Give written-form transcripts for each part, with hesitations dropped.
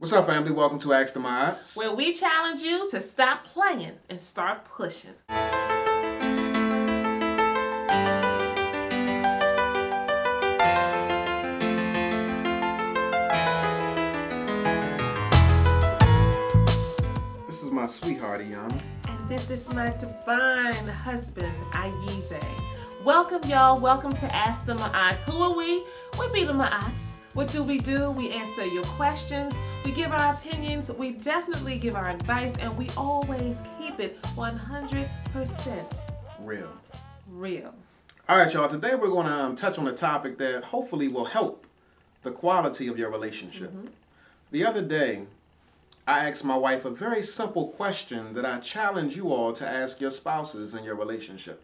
What's up, family? Welcome to Ask the Mods, where we challenge you to stop playing and start pushing. This is my sweetheart, Iana. And this is my divine husband, Ayize. Welcome, y'all. Welcome to Ask the Mods. Who are we? We be the Mods. What do? We answer your questions. We give our opinions. We definitely give our advice. And we always keep it 100% real. All right, y'all. Today we're going to touch on a topic that hopefully will help the quality of your relationship. Mm-hmm. The other day, I asked my wife a very simple question that I challenge you all to ask your spouses in your relationship.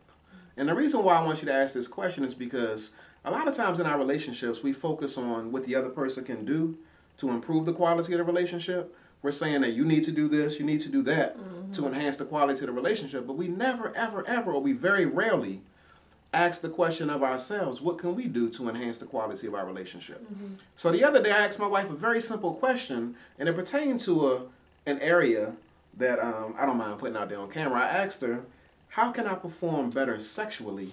And the reason why I want you to ask this question is because a lot of times in our relationships, we focus on what the other person can do to improve the quality of the relationship. We're saying that you need to do this, you need to do that to enhance the quality of the relationship. But we never, ever, ever, or we very rarely ask the question of ourselves, what can we do to enhance the quality of our relationship? Mm-hmm. So the other day, I asked my wife a very simple question, and it pertained to an area that I don't mind putting out there on camera. I asked her, how can I perform better sexually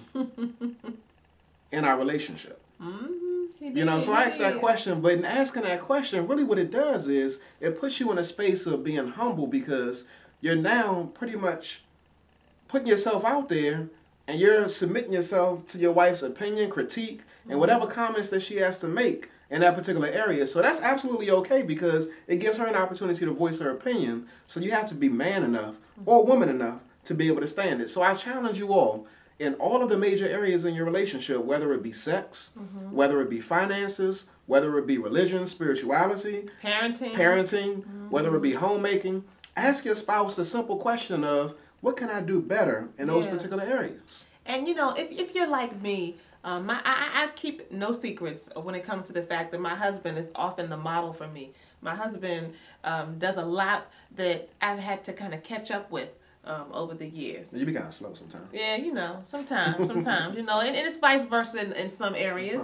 in our relationship? Mm-hmm. So I asked that question, but in asking that question, really what it does is it puts you in a space of being humble because you're now pretty much putting yourself out there and you're submitting yourself to your wife's opinion, critique, and whatever comments that she has to make in that particular area. So that's absolutely okay because it gives her an opportunity to voice her opinion. So you have to be man enough or woman enough to be able to stand it. So I challenge you all in all of the major areas in your relationship, whether it be sex, whether it be finances, whether it be religion, spirituality, parenting, whether it be homemaking, ask your spouse the simple question of, what can I do better in those particular areas? And if you're like me, I keep no secrets when it comes to the fact that my husband is often the model for me. My husband does a lot that I've had to kind of catch up with over the years. You be kind of slow sometimes. Yeah, sometimes, and it's vice versa in some areas.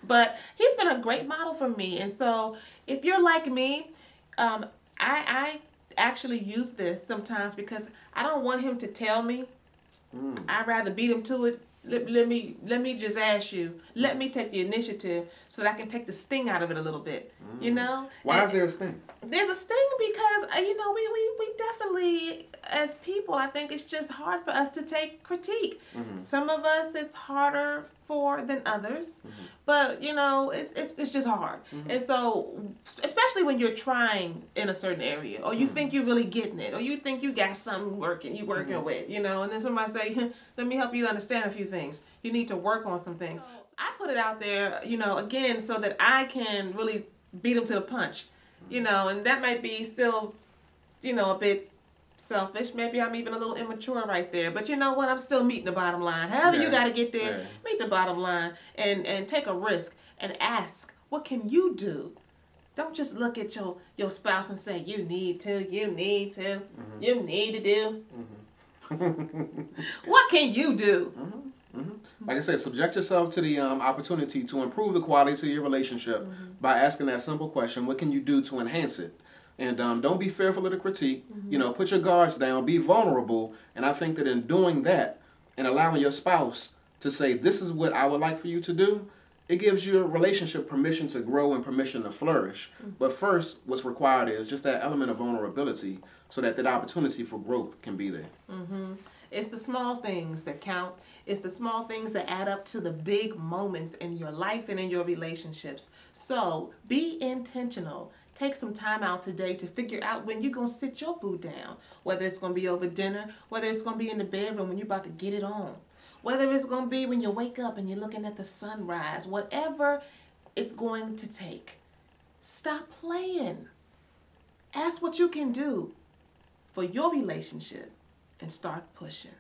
But he's been a great model for me. And so if you're like me, I actually use this sometimes because I don't want him to tell me. I'd rather beat him to it. Let me just ask you. Let me take the initiative so that I can take the sting out of it a little bit. Why is there a sting? There's a sting because we definitely, as people, I think it's just hard for us to take critique. Some of us it's harder for than others, but it's just hard. And so, especially when you're trying in a certain area, or you think you're really getting it, or you think you got something working with, and then somebody say, "Let me help you to understand a few things. You need to work on some things." I put it out there, again, so that I can really beat them to the punch, and that might be still, a bit selfish. Maybe I'm even a little immature right there. But you know what? I'm still meeting the bottom line. However you got to get there, meet the bottom line and take a risk and ask, what can you do? Don't just look at your spouse and say, you need to do. What can you do? Like I said, subject yourself to the opportunity to improve the quality of your relationship by asking that simple question, what can you do to enhance it? And don't be fearful of the critique. Put your guards down, be vulnerable. And I think that in doing that and allowing your spouse to say, this is what I would like for you to do, it gives your relationship permission to grow and permission to flourish. But first, what's required is just that element of vulnerability so that opportunity for growth can be there. It's the small things that count. It's the small things that add up to the big moments in your life and in your relationships. So be intentional. Take some time out today to figure out when you're going to sit your boo down. Whether it's going to be over dinner, whether it's going to be in the bedroom when you're about to get it on. Whether it's going to be when you wake up and you're looking at the sunrise. Whatever it's going to take. Stop playing. Ask what you can do for your relationship and start pushing.